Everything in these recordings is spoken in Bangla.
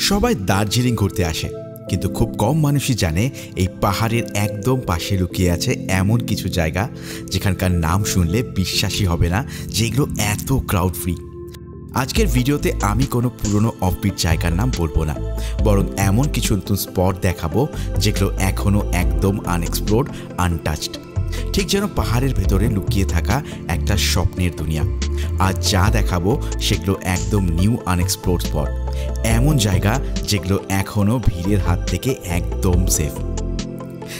সবাই দার্জিলিং ঘুরতে আসে, কিন্তু খুব কম মানুষই জানে এই পাহাড়ের একদম পাশে লুকিয়ে আছে এমন কিছু জায়গা যেখানকার নাম শুনলে বিশ্বাসই হবে না যেগুলো এত ক্রাউড ফ্রি। আজকের ভিডিওতে আমি কোনো পুরনো অফবিট জায়গার নাম বলবো না, বরং এমন কিছু নতুন স্পট দেখাবো যেগুলো এখনও একদম আনএক্সপ্লোরড, আনটাচড, ঠিক যেন পাহাড়ের ভেতরে লুকিয়ে থাকা একটা স্বপ্নের দুনিয়া। আজ যা দেখাবো সেগুলো একদম নিউ আনএক্সপ্লোরড স্পট, এমন জায়গা যেগুলো এখনও ভিড়ের হাত থেকে একদম সেফ।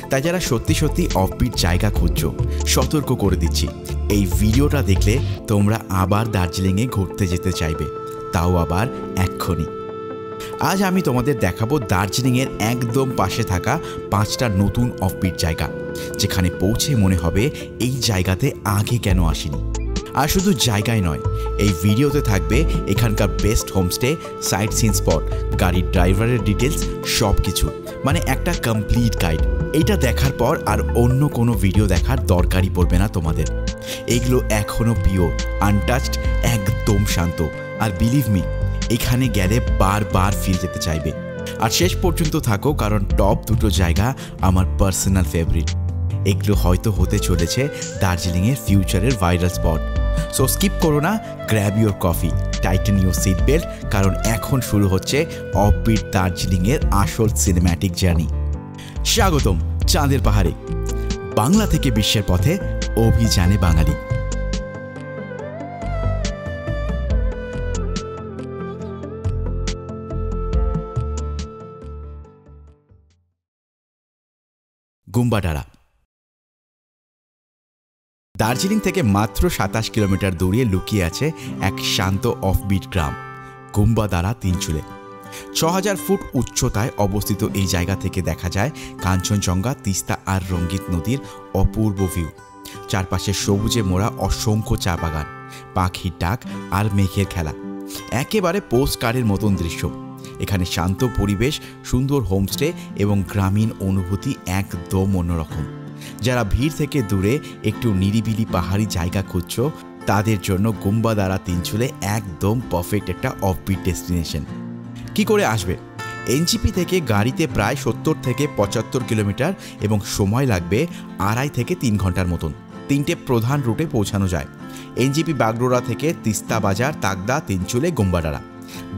তাই যারা সত্যি সত্যি অফবিট জায়গা খুঁজছো, সতর্ক করে দিচ্ছি, এই ভিডিওটা দেখলে তোমরা আবার দার্জিলিংয়ে ঘুরতে যেতে চাইবে, তাও আবার এক্ষুনি। আজ আমি তোমাদের দেখাবো দার্জিলিংয়ের একদম পাশে থাকা 5টা নতুন অফবিট জায়গা, যেখানে পৌঁছে মনে হবে এই জায়গাতে আগে কেন আসিনি। আর শুধু জায়গায় নয়, এই ভিডিওতে থাকবে এখানকার best homestay, sightseeing spot, গাড়ির ড্রাইভারের ডিটেলস, সব কিছু, মানে একটা কমপ্লিট গাইড। এইটা দেখার পর আর অন্য কোনো ভিডিও দেখার দরকারই পড়বে না তোমাদের। এগুলো এখনও পিওর, আনটাচড, একদম শান্ত, আর বিলিভ মি, এখানে গেলে বারবার ফিরে যেতে চাইবে। আর শেষ পর্যন্ত থাকো, কারণ টপ দুটো জায়গা আমার পার্সোনাল ফেভারিট। এগুলো হয়তো হতে চলেছে দার্জিলিংয়ের ফিউচারের ভাইরাল স্পট। সো স্কিপ করো না, grab your coffee, tighten your seat belt, কারণ এখন শুরু হচ্ছে অফবিট দার্জিলিংয়ের আসল সিনেম্যাটিক জার্নি। স্বাগতম চাঁদের পাহাড়ে, বাংলা থেকে বিশ্বের পথে অভিযানে বাঙালি। গুম্বাডারা দার্জিলিং থেকে মাত্র 27 কিলোমিটার দূরে লুকিয়ে আছে এক শান্ত অফবিট গ্রাম, গুম্বাডারা তিনচুলে। 6000 ফুট উচ্চতায় অবস্থিত এই জায়গা থেকে দেখা যায় কাঞ্চনজঙ্ঘা, তিস্তা আর রঙ্গিত নদীর অপূর্ব ভিউ। চারপাশে সবুজে মোড়া অসংখ্য চা বাগান, পাখির ডাক আর মেঘের খেলা, একেবারে পোস্ট কার্ডের মতন দৃশ্য। এখানে শান্ত পরিবেশ, সুন্দর হোমস্টে এবং গ্রামীণ অনুভূতি একদম অন্যরকম। যারা ভিড় থেকে দূরে একটু নিরিবিলি পাহাড়ি জায়গা খুঁজছো, তাদের জন্য গুম্বাডারা তিনচুলে একদম পারফেক্ট একটা অফবিট ডেস্টিনেশন। কি করে আসবে? এনজিপি থেকে গাড়িতে প্রায় 70 থেকে 75 কিলোমিটার এবং সময় লাগবে 2.5 থেকে 3 ঘন্টার মতন। 3টে প্রধান রুটে পৌঁছানো যায়। এনজিপি বাগডোরা থেকে তিস্তা বাজার, তাগদা, তিনচুলে, গুম্বাডারা।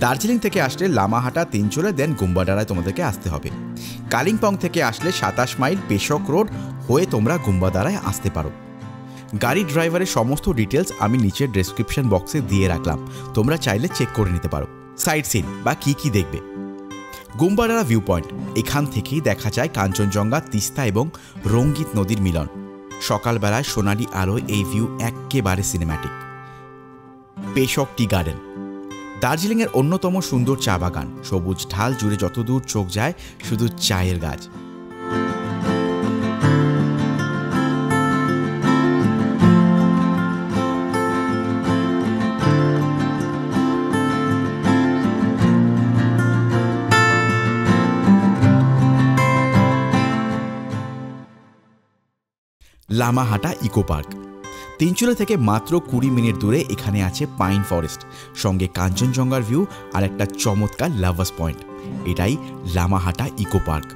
দার্জিলিং থেকে আসলে লামাহাটা, তিনচুলে, দেন গুম্বাডারায় তোমাদেরকে আসতে হবে। কালিম্পং থেকে আসলে 27 মাইল পেশক রোড হয়ে তোমরা গুম্বাডারায় আসতে পারো। গাড়ি ড্রাইভারের সমস্ত ডিটেলস আমি নিচের ডেসক্রিপশন বক্সে দিয়ে রাখলাম, তোমরা চাইলে চেক করে নিতে পারো। সাইট সিন বা কি দেখবে। গুম্বাডারা ভিউ পয়েন্ট, এখান থেকেই দেখা যায় কাঞ্চনজঙ্ঘা, তিস্তা এবং রঙ্গিত নদীর মিলন। সকালবেলায় সোনালি আলোয় এই ভিউ একেবারে সিনেম্যাটিক। পেশক টি গার্ডেন, দার্জিলিংয়ের অন্যতম সুন্দর চা বাগান, সবুজ ঢাল জুড়ে যতদূর চোখ যায় শুধু চায়ের গাছ। লামাহাটা ইকো পার্ক, তিনচুলে থেকে মাত্র 20 মিনিট দূরে এখানে আছে পাইন ফরেস্ট, সঙ্গে কাঞ্চনজঙ্ঘার ভিউ আর একটা চমৎকার লাভার্স পয়েন্ট। এটাই Lamahatta eco park.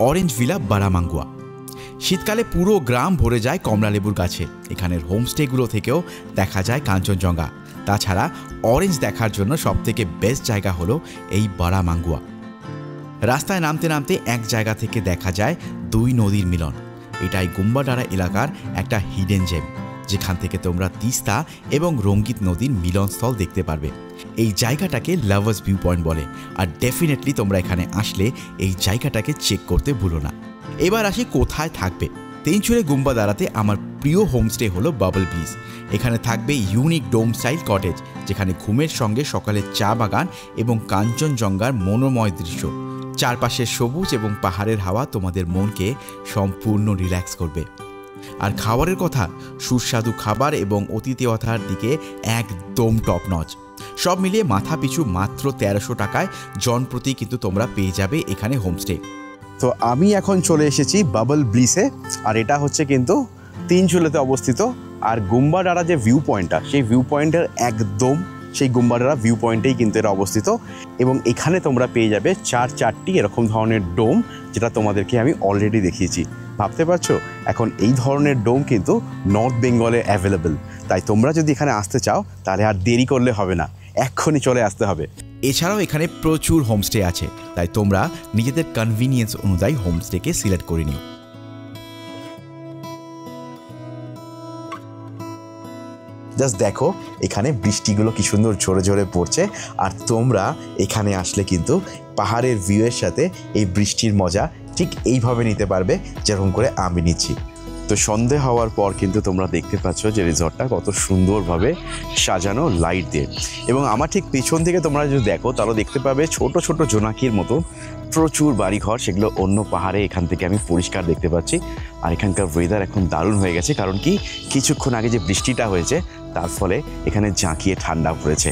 Orange villa Baramangwa, শীতকালে পুরো গ্রাম ভরে যায় কমলালেবুর গাছে। এখানের হোমস্টেগুলো থেকেও দেখা যায় কাঞ্চনজঙ্ঘা। তাছাড়া অরেঞ্জ দেখার জন্য সবথেকে বেস্ট জায়গা হলো এই বারামাঙ্গুয়া। রাস্তায় নামতে নামতে এক জায়গা থেকে দেখা যায় 2 নদীর মিলন। এটাই গুম্বাডারা এলাকার একটা হিডেন জেম, যেখান থেকে তোমরা তিস্তা এবং রঙ্গিত নদীর মিলনস্থল দেখতে পারবে। এই জায়গাটাকে লাভার্স ভিউ পয়েন্ট বলে, আর ডেফিনেটলি তোমরা এখানে আসলে এই জায়গাটাকে চেক করতে ভুলো না। এবার আসি কোথায় থাকবে। তিনচুলে গুম্বাডারাতে আমার প্রিয় হোমস্টে হলো বাবল ব্লিস। এখানে থাকবে ইউনিক ডোম স্টাইল কটেজ, যেখানে ঘুমের সঙ্গে সকালে চা বাগান এবং কাঞ্চনজঙ্ঘার মনোময় দৃশ্য। চারপাশে সবুজ এবং পাহাড়ের হাওয়া তোমাদের মনকে সম্পূর্ণ রিল্যাক্স করবে। আর খাবারের কথা, সুস্বাদু খাবার এবং অতিথিয়তার দিকে একদম টপ নচ। সব মিলিয়ে মাথা পিছু মাত্র 1300 টাকায় জনপ্রতি কিন্তু তোমরা পেয়ে যাবে এখানে হোমস্টে। তো আমি এখন চলে এসেছি বাবল ব্লিসে, আর এটা হচ্ছে কিন্তু তিনচুলেতে অবস্থিত। আর গুম্বাডারা যে ভিউ পয়েন্টটা, সেই ভিউ পয়েন্টের একদম সেই গুম্বাডারা ভিউ পয়েন্টেই কিন্তু এটা অবস্থিত। এবং এখানে তোমরা পেয়ে যাবে চারটি এরকম ধরনের ডোম, যেটা তোমাদেরকে আমি অলরেডি দেখিয়েছি। ভাবতে পারছো, এখন এই ধরনের ডোম কিন্তু নর্থ বেঙ্গলে অ্যাভেলেবেল। তাই তোমরা যদি এখানে আসতে চাও তাহলে আর দেরি করলে হবে না, এক্ষুনি চলে আসতে হবে। এছাড়াও এখানে প্রচুর হোমস্টে আছে, তাই তোমরা নিজেদের কনভিনিয়েন্স অনুযায়ী হোমস্টেকে সিলেক্ট করে নিও। জাস্ট দেখো এখানে বৃষ্টিগুলো কি সুন্দর ঝরে ঝরে পড়ছে। আর তোমরা এখানে আসলে কিন্তু পাহাড়ের ভিউয়ের সাথে এই বৃষ্টির মজা ঠিক এইভাবে নিতে পারবে যেরকম করে আমি নিচ্ছি। তো সন্ধে হওয়ার পর কিন্তু তোমরা দেখতে পাচ্ছ যে রিসর্টটা কত সুন্দরভাবে সাজানো লাইট দিয়ে। এবং আমার ঠিক পেছন থেকে তোমরা যদি দেখো তাহলে দেখতে পাবে ছোট ছোট জোনাকির মতো প্রচুর বাড়িঘর, সেগুলো অন্য পাহাড়ে এখান থেকে আমি পরিষ্কার দেখতে পাচ্ছি। আর এখানকার ওয়েদার এখন দারুণ হয়ে গেছে, কারণ কি কিছুক্ষণ আগে যে বৃষ্টিটা হয়েছে তার ফলে এখানে জাঁকিয়ে ঠান্ডা পড়েছে।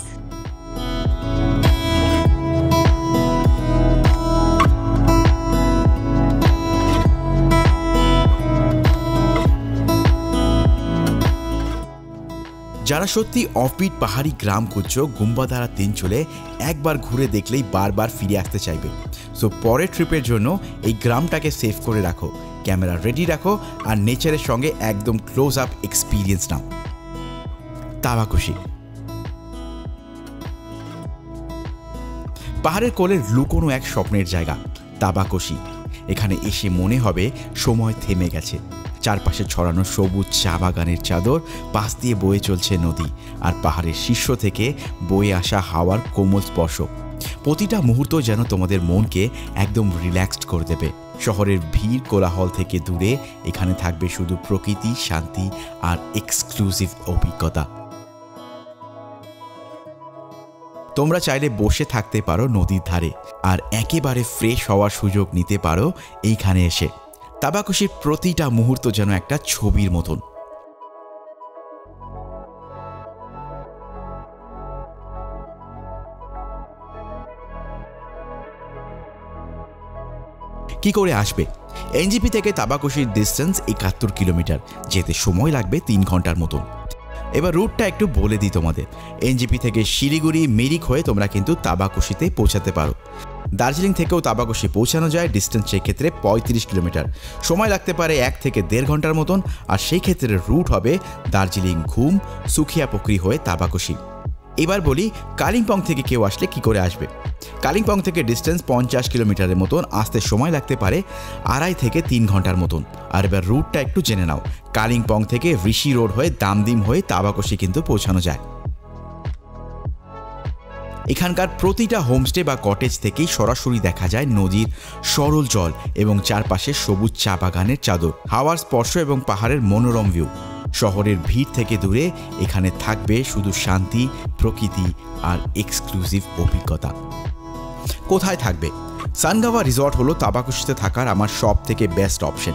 যারা সত্যি অফবিট পাহাড়ি গ্রাম খুঁজছো, গুম্বাদারা তিনচুলে একবার ঘুরে দেখলেই বারবার ফিরে আসতে চাইবে। সো পরের ট্রিপের জন্য এই গ্রামটাকে সেভ করে রাখো, ক্যামেরা রেডি রাখো আর নেচারের সঙ্গে একদম ক্লোজ আপ এক্সপিরিয়েন্স নাও। তাবাকুশি পাহাড়ের কোলের লুকোনো এক স্বপ্নের জায়গা তাবাকুশি। এখানে এসে মনে হবে সময় থেমে গেছে। চারপাশে ছড়ানো সবুজ চা বাগানের চাদর, পাশ দিয়ে বয়ে চলছে নদী, আর পাহাড়ের শীর্ষ থেকে বয়ে আসা হাওয়ার কোমল স্পর্শ। প্রতিটা মুহূর্ত যেন তোমাদের মনকে একদম রিল্যাক্সড করে দেবে। শহরের ভিড় কোলাহল থেকে দূরে এখানে থাকবে শুধু প্রকৃতি, শান্তি আর এক্সক্লুসিভ অভিজ্ঞতা। তোমরা চাইলে বসে থাকতে পারো নদীর ধারে আর একেবারে ফ্রেশ হওয়ার সুযোগ নিতে পারো এইখানে এসে। তাবাকুশির প্রতিটা মুহূর্ত যেন একটা ছবির মতন। কি করে আসবে? এনজিপি থেকে তাবাকুশির ডিস্টেন্স ৭১ কিলোমিটার, যেতে সময় লাগবে ৩ ঘন্টার মতন। এবার রুটটা একটু বলে দিই তোমাদের। এনজিপি থেকে শিলিগুড়ি মিরিক হয়ে তোমরা কিন্তু তাবাকুশিতে পৌঁছাতে পারো। দার্জিলিং থেকেও তাবাকুশি পৌঁছানো যায়, ডিস্টেন্স সেক্ষেত্রে ৩৫ কিলোমিটার, সময় লাগতে পারে ১ থেকে ১.৫ ঘন্টার মতন। আর সেই ক্ষেত্রে রুট হবে দার্জিলিং ঘুম, সুখিয়াপোখরি হয়ে তাবাকুশি। এবার বলি কালিম্পং থেকে কেউ আসলে কি করে আসবে। কালিম্পং থেকে ডিস্টেন্স ৫০ কিলোমিটারের মতন, আসতে সময় লাগতে পারে ২.৫ থেকে ৩ ঘন্টার মতন। আর এবার রুটটা একটু জেনে নাও। কালিম্পং থেকে ঋষি রোড হয়ে দামদিম হয়ে তাবাকুশি কিন্তু পৌঁছানো যায়। এখানকার প্রতিটা হোমস্টে বা কটেজ থেকেই সরাসরি দেখা যায় নদীর সরল জল এবং চারপাশে সবুজ চা বাগানের চাদর, হাওয়ার স্পর্শ এবং পাহাড়ের মনোরম ভিউ। শহরের ভিড় থেকে দূরে এখানে থাকবে শুধু শান্তি, প্রকৃতি আর এক্সক্লুসিভ অভিজ্ঞতা। কোথায় থাকবে? সানগাওয়া রিসর্ট হলো তাবাকুশিতে থাকার আমার সব থেকে বেস্ট অপশন।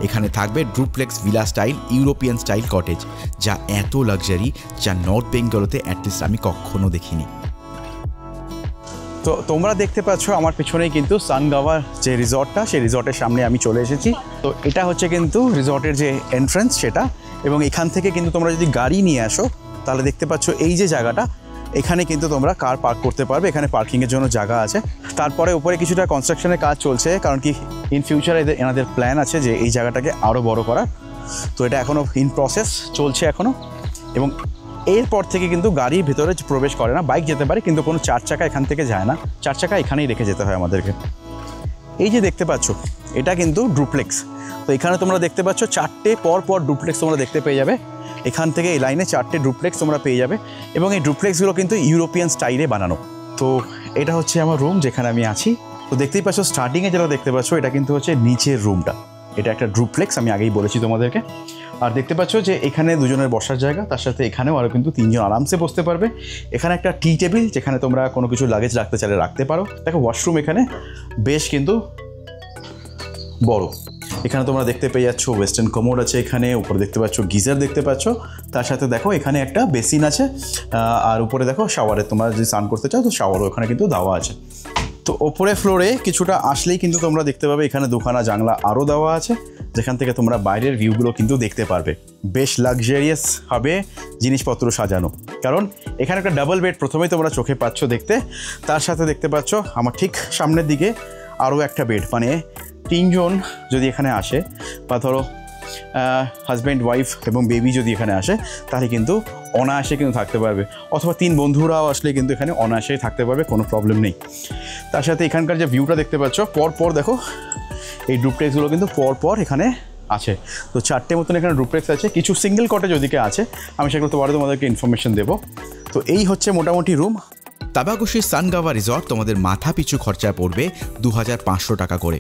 এখানে থাকবে duplex villa style European style cottage, যা এত লাক্সারি যা নর্থ বেঙ্গলতে অ্যাটলিস্ট আমি কখনো দেখিনি। তো তোমরা দেখতে পাচ্ছ আমার পিছনেই কিন্তু সানগাওয়ার যে রিসর্টটা, সেই রিসর্টের সামনে আমি চলে এসেছি। তো এটা হচ্ছে কিন্তু রিসর্টের যে এন্ট্রান্স সেটা, এবং এখান থেকে কিন্তু তোমরা যদি গাড়ি নিয়ে আসো তাহলে দেখতে পাচ্ছ এই যে জায়গাটা, এখানে কিন্তু তোমরা কার পার্ক করতে পারবে। এখানে পার্কিংয়ের জন্য জায়গা আছে। তারপরে উপরে কিছুটা কনস্ট্রাকশনের কাজ চলছে, কারণ কি ইন ফিউচারে এনাদের প্ল্যান আছে যে এই জায়গাটাকে আরও বড় করার। তো এটা এখনও ইন প্রসেস চলছে এখনও। এবং এরপর থেকে কিন্তু গাড়ির ভেতরে প্রবেশ করে না, বাইক যেতে পারে কিন্তু কোনো 4 চাকা এখান থেকে যায় না, 4 চাকা এখানেই রেখে যেতে হয় আমাদেরকে। এই যে দেখতে পাচ্ছ এটা কিন্তু ডুপ্লেক্স। তো এখানে তোমরা দেখতে পাচ্ছ 4টে পর ডুপ্লেক্স তোমরা দেখতে পেয়ে যাবে। এখান থেকে এই লাইনে 4টে ডুপ্লেক্স তোমরা পেয়ে যাবে, এবং এই ডুপ্লেক্সগুলো কিন্তু ইউরোপিয়ান স্টাইলে বানানো। তো এটা হচ্ছে আমার রুম যেখানে আমি আছি। তো দেখতেই পাচ্ছ স্টার্টিংয়ে যেটা দেখতে পাচ্ছ এটা কিন্তু হচ্ছে নিচের রুমটা। এটা একটা ডুপ্লেক্স, আমি আগেই বলেছি তোমাদেরকে। আর দেখতে পাচ্ছ যে এখানে দুজনের বসার জায়গা, তার সাথে এখানেও আরও কিন্তু 3জন আরামসে বসতে পারবে। এখানে একটা টি টেবিল, যেখানে তোমরা কোনো কিছু লাগেজ রাখতে চাইলে রাখতে পারো। দেখো ওয়াশরুম এখানে বেশ কিন্তু বড়। এখানে তোমরা দেখতে পেয়ে যাচ্ছ ওয়েস্টার্ন কমোড আছে, এখানে উপরে দেখতে পাচ্ছ গিজার দেখতে পাচ্ছ, তার সাথে দেখো এখানে একটা বেসিন আছে। আর উপরে দেখো শাওয়ারে, তোমরা যদি স্নান করতে চাও তো শাওয়ারও এখানে কিন্তু দেওয়া আছে। তো ওপরে ফ্লোরে কিছুটা আসলেই কিন্তু তোমরা দেখতে পাবে এখানে দুখানা জানলা আরও দেওয়া আছে। যেখান থেকে তোমরা বাইরের ভিউগুলো কিন্তু দেখতে পারবে। বেশ লাক্সারিয়াস হবে জিনিসপত্র সাজানো, কারণ এখানে একটা ডাবল বেড প্রথমেই তোমরা চোখে পাচ্ছ দেখতে, তার সাথে দেখতে পাচ্ছ আমার ঠিক সামনের দিকে আরও একটা বেড, মানে 3 জন যদি এখানে আসে বা ধরো হাজব্যান্ড ওয়াইফ এবং বেবি যদি এখানে আসে তাহলে কিন্তু অনায়াসে কিন্তু থাকতে পারবে, অথবা 3 বন্ধুরাও আসলে কিন্তু এখানে অনায়াসেই থাকতে পারবে, কোনো প্রবলেম নেই। তার সাথে এখানকার যে ভিউটা দেখতে পাচ্ছ পর দেখো এই ডুপ্লেক্সগুলো কিন্তু পর এখানে আছে। তো 4টে মতন এখানে ডুপ্লেক্স আছে, কিছু সিঙ্গেল কটেজ ওদিকে আছে, আমি সেগুলো তোমাদেরকে ইনফরমেশন দেবো। তো এই হচ্ছে মোটামুটি রুম। তাবাকোশি সানগাওয়া রিসর্ট তোমাদের মাথা পিছু খরচা পড়বে 2500 টাকা করে।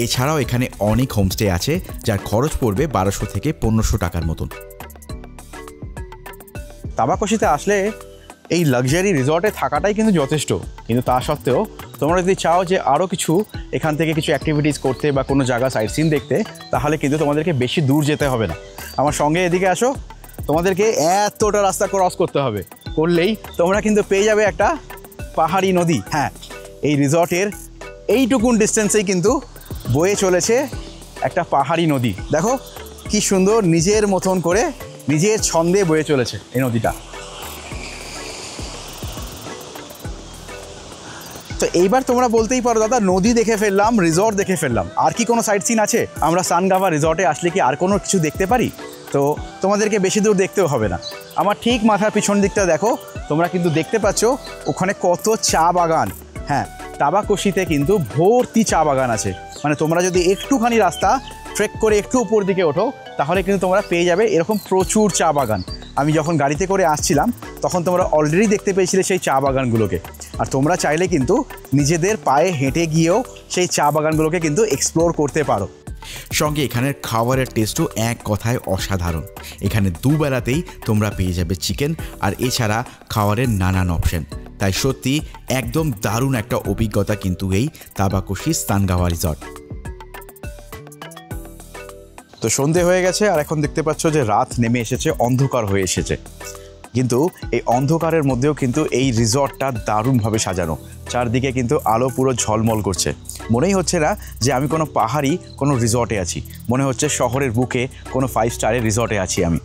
এছাড়াও এখানে অনেক হোমস্টে আছে যার খরচ পড়বে 1200 থেকে 1500 টাকার মতন। তাবাকোশিতে আসলে এই লাক্সারি রিসর্টে থাকাটাই কিন্তু যথেষ্ট, কিন্তু তা সত্ত্বেও তোমরা যদি চাও যে আরও কিছু এখান থেকে কিছু অ্যাক্টিভিটিস করতে বা কোনো জায়গা সাইট সিন দেখতে, তাহলে কিন্তু তোমাদেরকে বেশি দূর যেতে হবে না। আমার সঙ্গে এদিকে আসো, তোমাদেরকে এতটা রাস্তা ক্রস করতে হবে, করলেই তোমরা কিন্তু পেয়ে যাবে একটা পাহাড়ি নদী। হ্যাঁ, এই রিসর্টের এইটুকুন ডিস্টেন্সেই কিন্তু বয়ে চলেছে একটা পাহাড়ি নদী। দেখো কি সুন্দর নিজের মতন করে নিজের ছন্দে বয়ে চলেছে এই নদীটা। তো এইবার তোমরা বলতেই পারো দাদা নদী দেখে ফেললাম, রিসর্ট দেখে ফেললাম, আর কি কোনো সাইট সিন আছে? আমরা সানগাওয়া রিসর্টে আসলে কি আর কোনো কিছু দেখতে পারি? তো তোমাদেরকে বেশি দূর দেখতেও হবে না। আমার ঠিক মাথার পিছন দিকটা দেখো, তোমরা কিন্তু দেখতে পাচ্ছ ওখানে কত চা বাগান। হ্যাঁ, তাবাকোশিতে কিন্তু ভর্তি চা বাগান আছে, মানে তোমরা যদি একটুখানি রাস্তা ট্রেক করে একটু উপর দিকে ওঠো তাহলে কিন্তু তোমরা পেয়ে যাবে এরকম প্রচুর চা বাগান। আমি যখন গাড়িতে করে আসছিলাম তখন তোমরা অলরেডি দেখতে পেয়েছিলে সেই চা বাগানগুলোকে, আর তোমরা চাইলে কিন্তু নিজেদের পায়ে হেঁটে গিয়েও সেই চা বাগানগুলোকে কিন্তু এক্সপ্লোর করতে পারো। সঙ্গে এখানের খাবারের টেস্টও এক কথায় অসাধারণ। এখানে দুবেলাতেই তোমরা পেয়ে যাবে চিকেন, আর এছাড়া খাবারের নানান অপশন। তাই সত্যি একদম দারুণ একটা অভিজ্ঞতা কিন্তু এই তাবাকোশি সানগাওয়া রিসর্ট। তো সন্ধে হয়ে গেছে আর এখন দেখতে পাচ্ছ যে রাত নেমে এসেছে, অন্ধকার হয়ে এসেছে, কিন্তু এই অন্ধকারের মধ্যেও কিন্তু এই রিসর্টটা দারুণভাবে সাজানো। চারদিকে কিন্তু আলো পুরো ঝলমল করছে, মনেই হচ্ছে না যে আমি কোনো পাহাড়ি কোনো রিসর্টে আছি, মনে হচ্ছে শহরের বুকে কোনো 5 স্টারের রিসর্টে আছি আমি।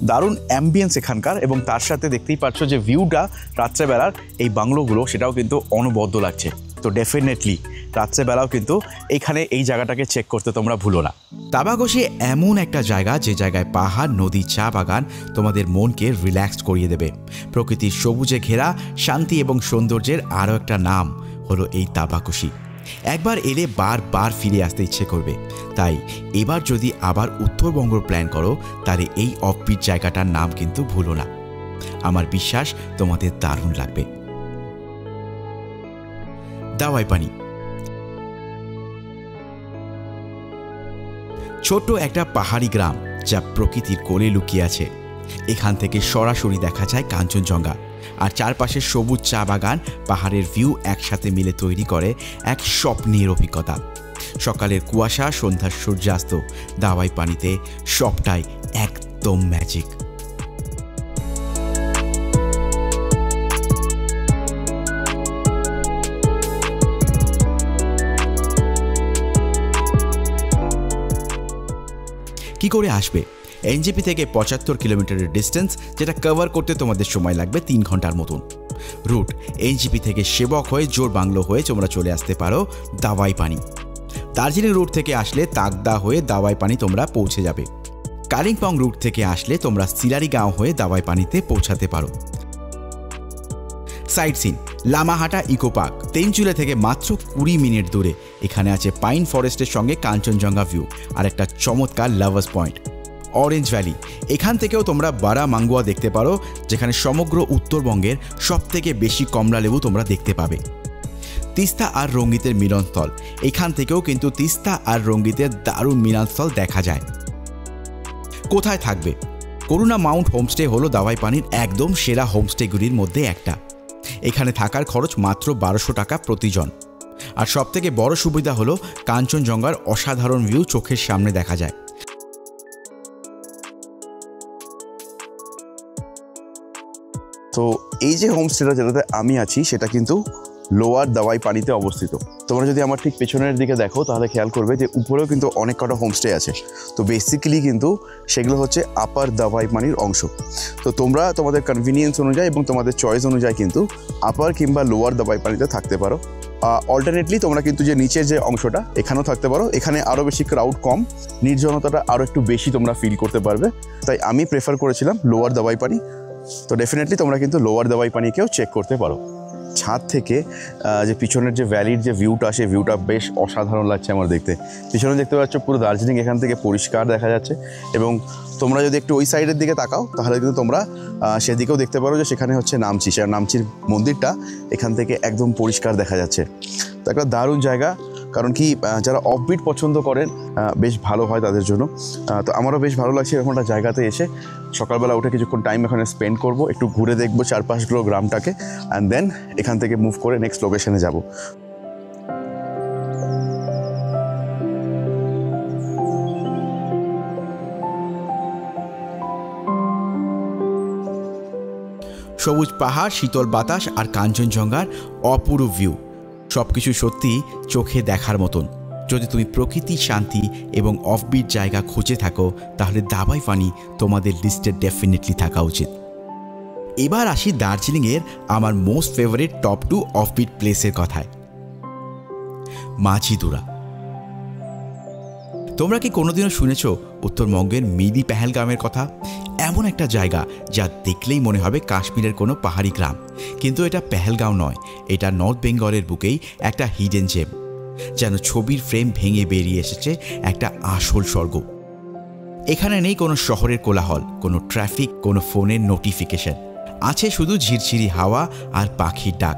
দারুণ অ্যাম্বিয়েন্স এখানকার, এবং তার সাথে দেখতেই পাচ্ছ যে ভিউটা রাত্রেবেলার এই বাংলোগুলো সেটাও কিন্তু অনবদ্য লাগছে। তো ডেফিনেটলি রাত্রেবেলাও কিন্তু এখানে এই জায়গাটাকে চেক করতে তোমরা ভুলো না। তাবাকোশি এমন একটা জায়গা যে জায়গায় পাহাড়, নদী, চা বাগান তোমাদের মনকে রিল্যাক্স করিয়ে দেবে। প্রকৃতির সবুজে ঘেরা শান্তি এবং সৌন্দর্যের আরও একটা নাম হলো এই তাবাকোশি। একবার এলে বারবার ফিরে আসতে ইচ্ছে করবে। তাই এবার যদি আবার উত্তরবঙ্গ প্ল্যান করো তাহলে এই অফবিট জায়গাটার নাম কিন্তু ভুলো না। আমার বিশ্বাস তোমাদের দারুণ লাগবে। দাওয়াই পানি ছোট্ট একটা পাহাড়ি গ্রাম যা প্রকৃতির কোলে লুকিয়ে আছে। এখান থেকে সরাসরি দেখা যায় কাঞ্চনজঙ্ঘা, আর চারপাশের সবুজ চা বাগান, পাহাড়ের ভিউ একসাথে মিলে তৈরি করে এক স্বপ্নের অভিজ্ঞতা। সকালের কুয়াশা, সন্ধ্যার সূর্যাস্ত, দাওয়াই পানিতে সবটাই একদম ম্যাজিক। কি করে আসবে? এনজেপি থেকে 75 কিলোমিটারের ডিস্টেন্স, যেটা কভার করতে তোমাদের সময় লাগবে 3 ঘন্টার মতন। রুট এনজেপি থেকে সেবক হয়ে জোর বাংলো হয়ে তোমরা চলে আসতে পারো দাওয়াই পানি। দার্জিলিং রুট থেকে আসলে তাকদা হয়ে দাওয়াই পানি তোমরা পৌঁছে যাবে। কালিম্পং রুট থেকে আসলে তোমরা সিলারিগাঁও হয়ে দাওয়াই পানিতে পৌঁছাতে পারো। Sightseeing Lamahatta eco park, Tinchuley থেকে মাত্র 20 মিনিট দূরে। এখানে আছে পাইন ফরেস্টের সঙ্গে কাঞ্চনজঙ্ঘা ভিউ আর একটা চমৎকার লাভার্স পয়েন্ট। অরেঞ্জ ভ্যালি, এখান থেকেও তোমরা বারা মাঙ্গুয়া দেখতে পারো, যেখানে সমগ্র উত্তরবঙ্গের সবথেকে বেশি কমলা লেবু তোমরা দেখতে পাবে। তিস্তা আর রঙ্গিতের মিলনস্থল, এখান থেকেও কিন্তু তিস্তা আর রঙ্গিতের দারুণ মিলনস্থল দেখা যায়। কোথায় থাকবে? করুণা মাউন্ট হোমস্টে হলো দাওয়াই পানির একদম সেরা হোমস্টেগুলির মধ্যে একটা। এখানে থাকার খরচ মাত্র 1200 টাকা প্রতিজন। আর সবথেকে বড় সুবিধা হলো কাঞ্চনজঙ্ঘার অসাধারণ ভিউ চোখের সামনে দেখা যায়। তো এই যে হোমস্টেটা যেটাতে আমি আছি সেটা কিন্তু লোয়ার দাওয়াই পানিতে অবস্থিত। তোমরা যদি আমার ঠিক পেছনের দিকে দেখো তাহলে খেয়াল করবে যে উপরেও কিন্তু অনেক কটা হোমস্টে আছে। তো বেসিক্যালি কিন্তু সেগুলো হচ্ছে আপার দাওয়াই পানির অংশ। তো তোমরা তোমাদের কনভিনিয়েন্স অনুযায়ী এবং তোমাদের চয়েস অনুযায়ী কিন্তু আপার কিংবা লোয়ার দাওয়াই পানিতে থাকতে পারো। অল্টারনেটলি তোমরা কিন্তু যে নিচের যে অংশটা এখানেও থাকতে পারো। এখানে আরও বেশি ক্রাউড কম, নির্জনতাটা আরও একটু বেশি তোমরা ফিল করতে পারবে। তাই আমি প্রেফার করেছিলাম লোয়ার দাওয়াই পানি। তো ডেফিনেটলি তোমরা কিন্তু লোয়ার দাওয়াই পানিকেও চেক করতে পারো। ছাদ থেকে যে পিছনের যে ভ্যালির যে ভিউটা, সেই ভিউটা বেশ অসাধারণ লাগছে আমার দেখতে। পিছনে দেখতে পাচ্ছ পুরো দার্জিলিং এখান থেকে পরিষ্কার দেখা যাচ্ছে। এবং তোমরা যদি একটু ওই সাইডের দিকে তাকাও তাহলে কিন্তু তোমরা সেদিকেও দেখতে পারো যে সেখানে হচ্ছে নামচি, সে নামচির মন্দিরটা এখান থেকে একদম পরিষ্কার দেখা যাচ্ছে। তো একটা দারুণ জায়গা, কারণ কি যারা অফবিট পছন্দ করেন বেশ ভালো হয় তাদের জন্য। তো আমারও বেশ ভালো লাগছে এরকম একটা জায়গাতে এসে। সকালবেলা উঠে কিছুক্ষণ টাইম এখানে স্পেন্ড করব, একটু ঘুরে দেখবো চারপাশগুলো গ্রামটাকে, অ্যান্ড দেন এখান থেকে মুভ করে নেক্সট লোকেশনে যাব। সবুজ পাহাড়, শীতল বাতাস আর কাঞ্চনজঙ্ঘার অপূর্ব ভিউ, সব কিছু সত্যি চোখে দেখার মতন। যদি তুমি প্রকৃতি, শান্তি এবং অফবিট জায়গা খুঁজে থাকো তাহলে দাবাই পানি তোমাদের লিস্টে ডেফিনেটলি থাকা উচিত। এবার আসি দার্জিলিংয়ের আমার মোস্ট ফেভারিট টপ 2 অফবিট প্লেসের কথায়, মাঝিদুরা। তোমরা কি কোনোদিনও শুনেছ উত্তরবঙ্গের মিনি পেহেলগামের কথা? এমন একটা জায়গা যা দেখলেই মনে হবে কাশ্মীরের কোনো পাহাড়ি গ্রাম, কিন্তু এটা পেহেলগাঁও নয়, এটা নর্থ বেঙ্গলের বুকেই একটা হিডেন জেম। যেন ছবির ফ্রেম ভেঙে বেরিয়ে এসেছে একটা আসল স্বর্গ। এখানে নেই কোনো শহরের কোলাহল, কোনো ট্রাফিক, কোনো ফোনের নোটিফিকেশন। আছে শুধু ঝিরঝিরি হাওয়া আর পাখির ডাক।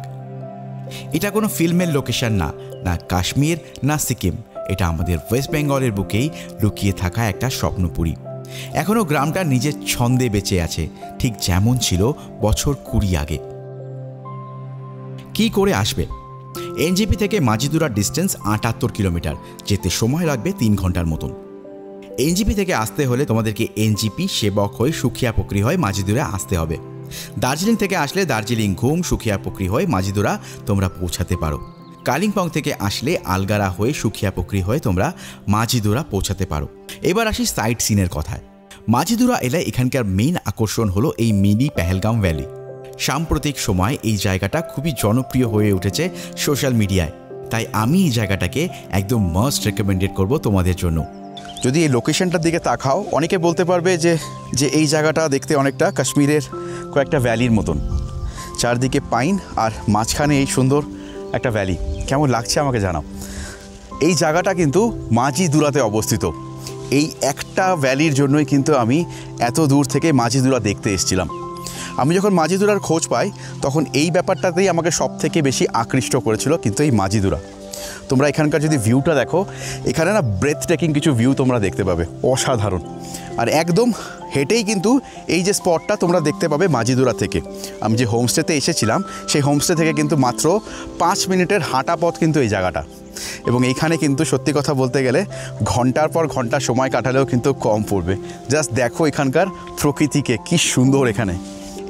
এটা কোনো ফিল্মের লোকেশন না, না কাশ্মীর না সিকিম। এটা আমাদের ওয়েস্ট বেঙ্গলের বুকেই লুকিয়ে থাকা একটা স্বপ্নপুরী। এখনও গ্রামটা নিজের ছন্দে বেঁচে আছে, ঠিক যেমন ছিল বছর 20 আগে। কি করে আসবে? এনজিপি থেকে মাঝিদুরার ডিস্টেন্স 78 কিলোমিটার, যেতে সময় লাগবে 3 ঘন্টার মতন। এনজিপি থেকে আসতে হলে তোমাদেরকে এনজিপি, সেবক হয়ে সুখিয়াপুকুরি হয়ে মাঝিদুরা আসতে হবে। দার্জিলিং থেকে আসলে দার্জিলিং ঘুম, সুখিয়াপুকুরি হয়ে মাঝিদুরা তোমরা পৌঁছাতে পারো। কালিম্পং থেকে আসলে আলগারা হয়ে সুখিয়াপুকুরি হয়ে তোমরা মাঝিদুরা পৌঁছাতে পারো। এবার আসি সাইট সিনের কথায়। মাঝিদুরা এলাকায় এখানকার মেইন আকর্ষণ হলো এই মিনি পেহেলগাম ভ্যালি। সাম্প্রতিক সময় এই জায়গাটা খুবই জনপ্রিয় হয়ে উঠেছে সোশ্যাল মিডিয়ায়, তাই আমি এই জায়গাটাকে একদম মাস্ট রেকমেন্ডেড করব তোমাদের জন্য। যদি এই লোকেশনটার দিকে তাকাও, অনেকে বলতে পারবে যে এই জায়গাটা দেখতে অনেকটা কাশ্মীরের কয়েকটা ভ্যালির মতন, চারদিকে পাইন আর মাঝখানে এই সুন্দর একটা ভ্যালি। কেমন লাগছে আমাকে জানাও। এই জায়গাটা কিন্তু মাঝিদুরাতে অবস্থিত। এই একটা ভ্যালির জন্যই কিন্তু আমি এত দূর থেকে মাঝিদুরা দেখতে এসেছিলাম। আমি যখন মাঝিদুরার খোঁজ পাই তখন এই ব্যাপারটাতেই আমাকে সব থেকে বেশি আকৃষ্ট করেছিল কিন্তু এই মাঝিদুরা। তোমরা এখানকার যদি ভিউটা দেখো, এখানে না ব্রেথ টেকিং কিছু ভিউ তোমরা দেখতে পাবে, অসাধারণ। আর একদম হেঁটেই কিন্তু এই যে স্পটটা তোমরা দেখতে পাবে মাঝিদুরা থেকে। আমি যে হোমস্টেতে এসেছিলাম সেই হোমস্টে থেকে কিন্তু মাত্র 5 মিনিটের হাঁটা পথ কিন্তু এই জায়গাটা। এবং এইখানে কিন্তু সত্যি কথা বলতে গেলে ঘন্টার পর ঘন্টা সময় কাটালেও কিন্তু কম পড়বে। জাস্ট দেখো এখানকার প্রকৃতিকে, কি সুন্দর।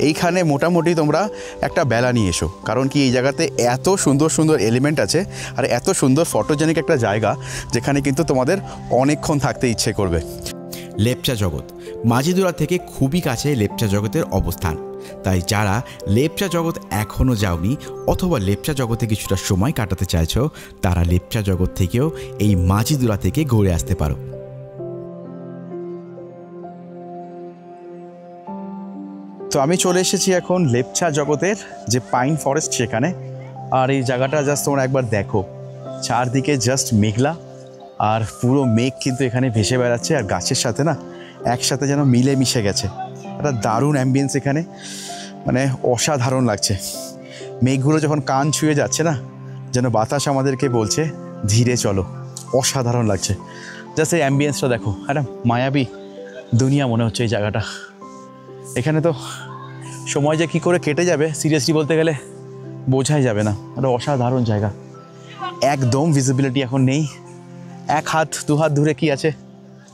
এইখানে মোটামুটি তোমরা একটা বেলা নিয়ে এসো, কারণ কি এই জায়গাতে এত সুন্দর সুন্দর এলিমেন্ট আছে আর এত সুন্দর ফটোজেনিক একটা জায়গা যেখানে কিন্তু তোমাদের অনেকক্ষণ থাকতে ইচ্ছে করবে। লেপচা জগৎ মাঝিদুরা থেকে খুবই কাছে লেপচা জগতের অবস্থান। তাই যারা লেপচা জগৎ এখনও যাওনি অথবা লেপচা জগতে কিছুটা সময় কাটাতে চাইছো, তারা লেপচা জগৎ থেকেও এই মাঝিদুরা থেকে ঘুরে আসতে পারো। তো আমি চলে এসেছি এখন লেপচা জগতের যে পাইন ফরেস্ট সেখানে। আর এই জায়গাটা জাস্ট তোমরা একবার দেখো, চারদিকে জাস্ট মেঘলা আর পুরো মেঘ কিন্তু এখানে ভেসে বেড়াচ্ছে আর গাছের সাথে না একসাথে যেন মিলে মিশে গেছে। একটা দারুণ অ্যাম্বিয়েন্স এখানে, মানে অসাধারণ লাগছে। মেঘগুলো যখন কান ছুঁয়ে যাচ্ছে না, যেন বাতাস আমাদেরকে বলছে ধীরে চলো। অসাধারণ লাগছে। জাস্ট এই অ্যাম্বিয়েন্সটা দেখো, একটা মায়াবী দুনিয়া মনে হচ্ছে এই জায়গাটা। এখানে তো সময় যে কী করে কেটে যাবে সিরিয়াসলি বলতে গেলে বোঝাই যাবে না। একটা অসাধারণ জায়গা, একদম ভিজিবিলিটি এখন নেই। 1 হাত 2 হাত দূরে কি আছে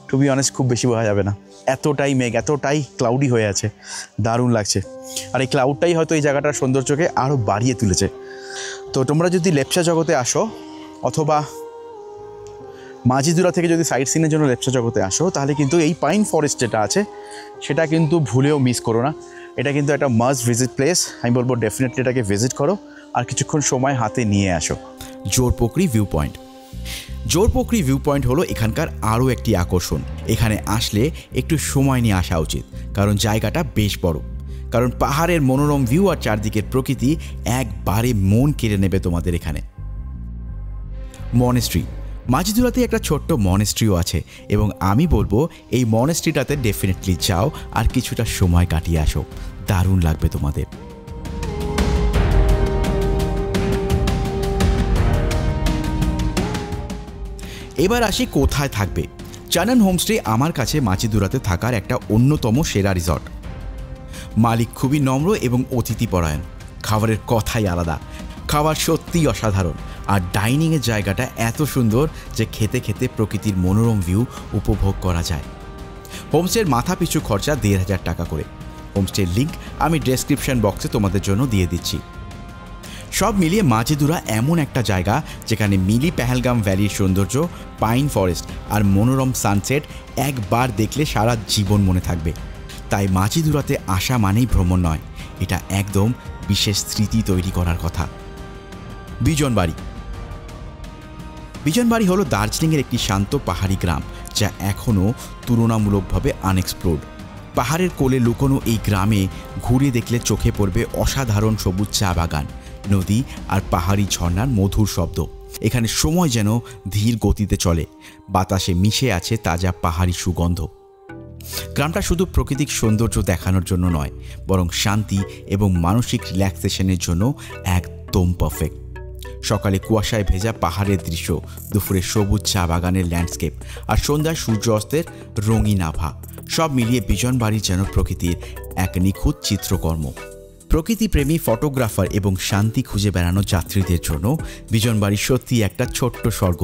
টু বি অনেস্ট খুব বেশি বোঝা যাবে না। এতটাই মেঘ, এতটাই ক্লাউডি হয়ে আছে, দারুণ লাগছে। আর এই ক্লাউডটাই হয়তো এই জায়গাটার সৌন্দর্যকে আরও বাড়িয়ে তুলেছে। তো তোমরা যদি লেপচা জগতে আসো অথবা মাঝিদুরা থেকে যদি সাইট সিনের জন্য লেপচা জগতে আসো, তাহলে কিন্তু এই পাইন ফরেস্ট যেটা আছে সেটা কিন্তু ভুলেও মিস করো না। এটা কিন্তু একটা মাস্ট ভিজিট প্লেস। আমি বলবো ডেফিনেটলি এটাকে ভিজিট করো আর কিছুক্ষণ সময় হাতে নিয়ে আসো। Jorpokhri view point. Jorpokhri view point হলো এখানকার আরও একটি আকর্ষণ। এখানে আসলে একটু সময় নিয়ে আসা উচিত, কারণ জায়গাটা বেশ বড়। কারণ পাহাড়ের মনোরম ভিউ আর চারদিকের প্রকৃতি একবারে মন কেড়ে নেবে তোমাদের এখানে। মনেস্ট্রি। মাঝিদুরাতে একটা ছোট্ট মনেস্ট্রিও আছে এবং আমি বলবো এই মনেস্ট্রিটাতে ডেফিনেটলি যাও আর কিছুটা সময় কাটিয়ে আসো, দারুণ লাগবে তোমাদের। এবার আসি কোথায় থাকবে। চানন হোমস্টে আমার কাছে মাঝিদুরাতে থাকার একটা অন্যতম সেরা রিসর্ট। মালিক খুবই নম্র এবং অতিথিপরায়ণ। খাবারের কথাই আলাদা, খাবার সত্যিই অসাধারণ। আর ডাইনিংয়ের জায়গাটা এত সুন্দর যে খেতে খেতে প্রকৃতির মনোরম ভিউ উপভোগ করা যায়। হোমস্টের মাথা পিছু খরচা ১,৫০০ টাকা করে। হোমস্টের লিঙ্ক আমি ডেসক্রিপশন বক্সে তোমাদের জন্য দিয়ে দিচ্ছি। সব মিলিয়ে মাঝিদুরা এমন একটা জায়গা যেখানে মিলি পেহেলগাম ভ্যালির সৌন্দর্য, পাইন ফরেস্ট আর মনোরম সানসেট একবার দেখলে সারা জীবন মনে থাকবে। তাই মাঝিদুরাতে আসা মানেই ভ্রমণ নয়, এটা একদম বিশেষ স্মৃতি তৈরি করার কথা। বিজনবাড়ি। বিজনবাড়ি হলো দার্জিলিংয়ের একটি শান্ত পাহাড়ি গ্রাম যা এখনও তুলনামূলকভাবে আনএক্সপ্লোর্ড। পাহাড়ের কোলে লুকোনো এই গ্রামে ঘুরে দেখলে চোখে পড়বে অসাধারণ সবুজ চা বাগান, নদী আর পাহাড়ি ঝর্ণার মধুর শব্দ। এখানে সময় যেন ধীর গতিতে চলে, বাতাসে মিশে আছে তাজা পাহাড়ি সুগন্ধ। গ্রামটা শুধু প্রাকৃতিক সৌন্দর্য দেখানোর জন্য নয়, বরং শান্তি এবং মানসিক রিল্যাক্সেশনের জন্য একদম পারফেক্ট। সকালে কুয়াশায় ভেজা পাহাড়ের দৃশ্য, দুপুরে সবুজ চা বাগানের ল্যান্ডস্কেপ আর সন্ধ্যায় সূর্য অস্তের রঙিন আভা, সব মিলিয়ে বিজনবাড়ি যেন প্রকৃতির এক নিখুঁত চিত্রকর্ম। প্রকৃতিপ্রেমী ফটোগ্রাফার এবং শান্তি খুঁজে বেড়ানো যাত্রীদের জন্য বিজনবাড়ি সত্যি একটা ছোট্ট স্বর্গ।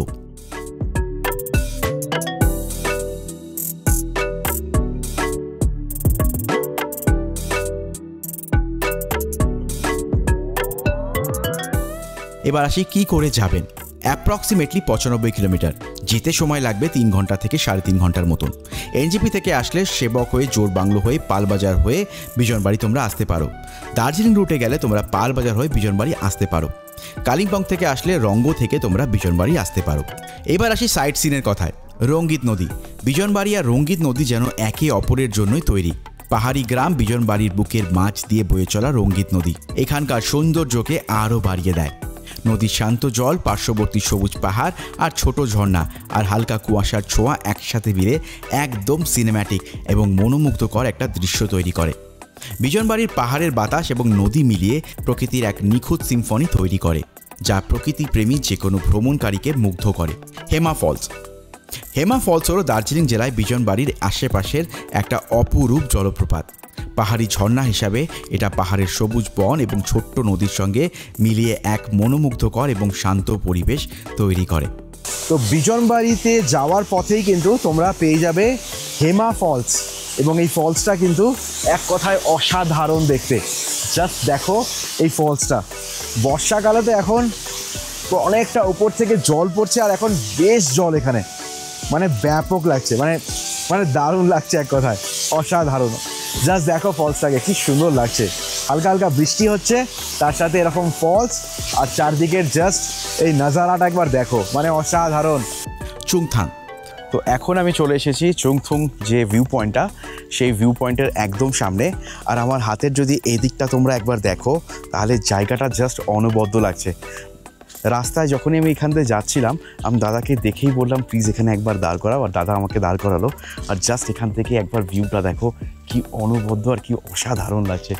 এবার আসি কি করে যাবেন। অ্যাপ্রক্সিমেটলি ৯৫ কিলোমিটার, যেতে সময় লাগবে ৩ ঘন্টা থেকে ৩.৫ ঘন্টার মতন। এনজেপি থেকে আসলে সেবক হয়ে, জোরবাংলো হয়ে, পালবাজার হয়ে বিজনবাড়ি তোমরা আসতে পারো। দার্জিলিং রুটে গেলে তোমরা পালবাজার হয়ে বিজনবাড়ি আসতে পারো। কালিম্পং থেকে আসলে রঙ্গো থেকে তোমরা বিজনবাড়ি আসতে পারো। এবার আসি সাইট সিনের কথায়। রঙ্গিত নদী। বিজনবাড়ি আর রঙ্গিত নদী যেন একে অপরের জন্যই তৈরি। পাহাড়ি গ্রাম বিজনবাড়ির বুকের মাঝ দিয়ে বয়ে চলা রঙ্গিত নদী এখানকার সৌন্দর্যকে আরও বাড়িয়ে দেয়। নদীর শান্ত জল, পার্শ্ববর্তী সবুজ পাহাড় আর ছোট ঝর্ণা আর হালকা কুয়াশার ছোঁয়া একসাথে মিলে একদম সিনেম্যাটিক এবং মনোমুগ্ধকর একটা দৃশ্য তৈরি করে। বিজনবাড়ির পাহাড়ের বাতাস এবং নদী মিলিয়ে প্রকৃতির এক নিখুঁত সিম্ফনি তৈরি করে, যা প্রকৃতিপ্রেমী যে কোনো ভ্রমণকারীকে মুগ্ধ করে। হেমা ফলস। হেমা ফলস হলো দার্জিলিং জেলায় বিজনবাড়ির আশেপাশের একটা অপরূপ জলপ্রপাত। পাহাড়ি ঝর্ণা হিসাবে এটা পাহাড়ের সবুজ বন এবং ছোট্ট নদীর সঙ্গে মিলিয়ে এক মনোমুগ্ধকর এবং শান্ত পরিবেশ তৈরি করে। তো বিজনবাড়িতে যাওয়ার পথেই কিন্তু তোমরা পেয়ে যাবে হেমা ফলস, এবং এই ফলসটা কিন্তু এক কথায় অসাধারণ দেখতে। জাস্ট দেখো এই ফলসটা, বর্ষাকালে তো এখন অনেকটা উপর থেকে জল পড়ছে আর এখন বেশ জল এখানে, মানে ব্যাপক লাগছে, মানে দারুণ লাগছে, এক কথায় অসাধারণ। জাস্ট দেখো ফলসটাকে, কি সুন্দর লাগছে। হালকা হালকা বৃষ্টি হচ্ছে, তার সাথে এরকম ফলস আর চারদিকের জাস্ট এই নাজারাটা একবার দেখো, মানে অসাধারণ। চুংথাং। তো এখন আমি চলে এসেছি চুংথুং যে ভিউ পয়েন্টটা, সেই ভিউ পয়েন্টের একদম সামনে। আর আমার হাতের যদি এই দিকটা তোমরা একবার দেখো, তাহলে জায়গাটা জাস্ট অনবদ্য লাগছে। রাস্তায় যখনই আমি এখান থেকে যাচ্ছিলাম, আমি দাদাকে দেখেই বললাম প্লিজ এখানে একবার দাঁড় করাও, আর দাদা আমাকে দাঁড় করালো। আর জাস্ট এখান থেকে একবার ভিউটা দেখো, কি অনবদ্য আর কি অসাধারণ লাগছে।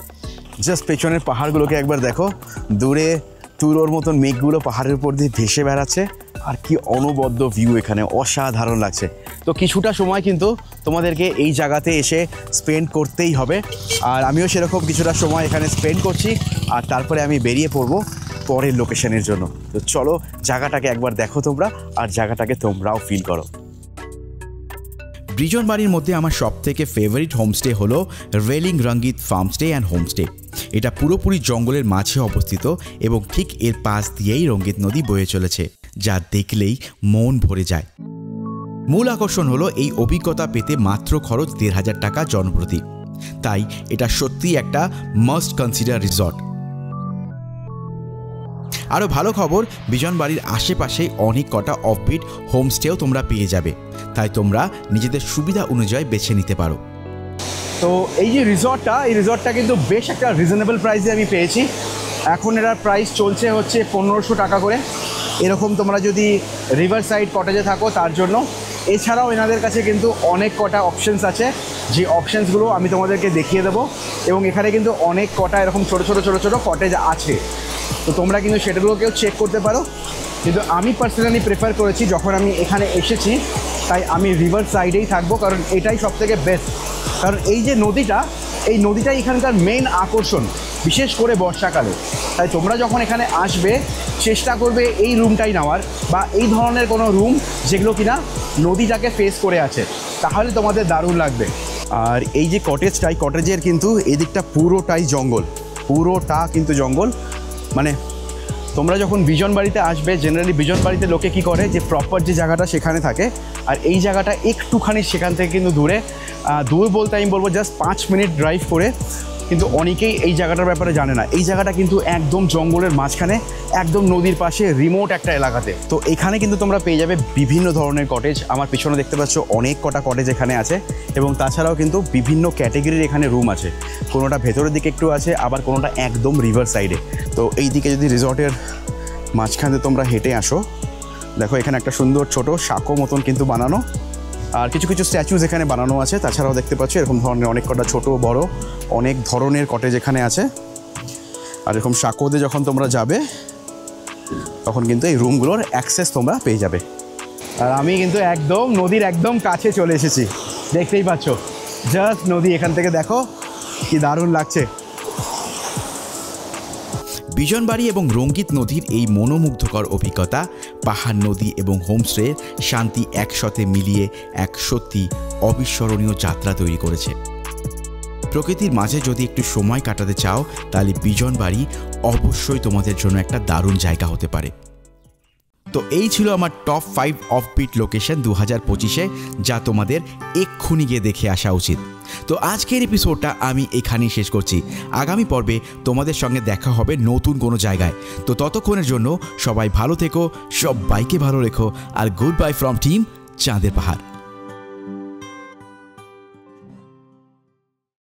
জাস্ট পেছনের পাহাড়গুলোকে একবার দেখো, দূরে তুলোর মতন মেঘগুলো পাহাড়ের উপর দিয়ে ভেসে বেড়াচ্ছে, আর কি অনবদ্য ভিউ এখানে, অসাধারণ লাগছে। তো কিছুটা সময় কিন্তু তোমাদেরকে এই জায়গাতে এসে স্পেন্ড করতেই হবে, আর আমিও সেরকম কিছুটা সময় এখানে স্পেন্ড করছি। আর তারপরে আমি বেরিয়ে পড়বো পরের লোকেশনের জন্য। তো চলো জায়গাটাকে একবার দেখো তোমরা, আর জায়গাটাকে তোমরাও ফিল করো। বিজনবাড়ির মধ্যে আমার সবথেকে ফেভারিট হোমস্টে হলো railing Rangit farmstay and homestay. এটা পুরোপুরি জঙ্গলের মাঝে অবস্থিত এবং ঠিক এর পাশ দিয়েই রঙ্গিত নদী বয়ে চলেছে, যা দেখলেই মন ভরে যায়। মূল আকর্ষণ হলো এই অভিজ্ঞতা পেতে মাত্র খরচ ১,৫০০ টাকা জনপ্রতি। তাই এটা সত্যিই একটা মাস্ট কনসিডার রিসর্ট। আরও ভালো খবর, বিজনবাড়ির আশেপাশে অনেক কটা অফবিট হোমস্টেও তোমরা পেয়ে যাবে, তাই তোমরা নিজেদের সুবিধা অনুযায়ী বেছে নিতে পারো। তো এই যে রিসর্টটা কিন্তু বেশ একটা রিজনেবল প্রাইসে আমি পেয়েছি। এখন এটার প্রাইস চলছে হচ্ছে ১৫০০ টাকা করে। এরকম তোমরা যদি রিভার সাইড কটেজে থাকো তার জন্য। এছাড়াও এনাদের কাছে কিন্তু অনেক কটা অপশানস আছে, যে অপশানসগুলো আমি তোমাদেরকে দেখিয়ে দেবো। এবং এখানে কিন্তু অনেক কটা এরকম ছোটো ছোটো কটেজ আছে, তো তোমরা কিন্তু সেটাগুলোকেও চেক করতে পারো। কিন্তু আমি পার্সোনালি প্রেফার করেছি, যখন আমি এখানে এসেছি তাই আমি রিভার সাইডেই থাকবো, কারণ এটাই সবথেকে বেস্ট। কারণ এই যে এই নদীটাই এখানকার মেন আকর্ষণ, বিশেষ করে বর্ষাকালে। তাই তোমরা যখন এখানে আসবে চেষ্টা করবে এই রুমটাই নেওয়ার, বা এই ধরনের কোনো রুম যেগুলো কিনা নদীটাকে ফেস করে আছে, তাহলে তোমাদের দারুণ লাগবে। আর এই যে কটেজের কিন্তু এদিকটা পুরোটাই জঙ্গল। মানে তোমরা যখন বিজনবাড়িতে আসবে, জেনারেলি বিজনবাড়িতে লোকে কি করে, যে প্রপার যে জায়গাটা সেখানে থাকে, আর এই জায়গাটা একটুখানি সেখান থেকে কিন্তু দূর বলতে আমি বলবো জাস্ট 5 মিনিট ড্রাইভ করে। কিন্তু অনেকেই এই জায়গাটার ব্যাপারে জানে না। এই জায়গাটা কিন্তু একদম জঙ্গলের মাঝখানে, একদম নদীর পাশে রিমোট একটা এলাকাতে। তো এখানে কিন্তু তোমরা পেয়ে যাবে বিভিন্ন ধরনের কটেজ। আমার পিছনে দেখতে পাচ্ছ অনেক কটা কটেজ এখানে আছে, এবং তাছাড়াও কিন্তু বিভিন্ন ক্যাটেগরির এখানে রুম আছে। কোনোটা ভেতরের দিকে একটু আছে, আবার কোনোটা একদম রিভার সাইডে। তো এই দিকে যদি রিসর্টের মাঝখানে তোমরা হেঁটে আসো, দেখো এখানে একটা সুন্দর ছোট সাঁকো মতন কিন্তু বানানো, আর কিছু স্ট্যাচুজ এখানে বানানো আছে। তাছাড়াও দেখতে পাচ্ছ এরকম ধরনের অনেক কটা ছোট বড় অনেক ধরনের কটেজ এখানে আছে। আর এরকম সাঁকোতে যখন তোমরা যাবে তখন কিন্তু এই রুমগুলোর অ্যাক্সেস তোমরা পেয়ে যাবে। আর আমি কিন্তু একদম নদীর একদম কাছে চলে এসেছি, দেখতেই পাচ্ছ জাস্ট নদী। এখান থেকে দেখো কি দারুণ লাগছে। বিজনবাড়ি এবং রঙ্গিত নদীর এই মনোমুগ্ধকর অভিজ্ঞতা, পাহাড়, নদী এবং হোমস্টের শান্তি একসাথে মিলিয়ে এক সত্যি অবিস্মরণীয় যাত্রা তৈরি করেছে। প্রকৃতির মাঝে যদি একটু সময় কাটাতে চাও, তাহলে বিজনবাড়ি অবশ্যই তোমাদের জন্য একটা দারুণ জায়গা হতে পারে। তো এই ছিল আমার টপ 5 অফবিট লোকেশন 2025-এ, যা তোমাদের এক্ষুনি গিয়ে দেখে আসা উচিত। তো আজকের এপিসোডটা আমি এখানেই শেষ করছি। আগামী পর্বে তোমাদের সঙ্গে দেখা হবে নতুন কোনো জায়গায়। তো ততক্ষণের জন্য সবাই ভালো থেকো, সবাইকে ভালো রেখো, আর গুড বাই ফ্রম টিম চাঁদের পাহাড়।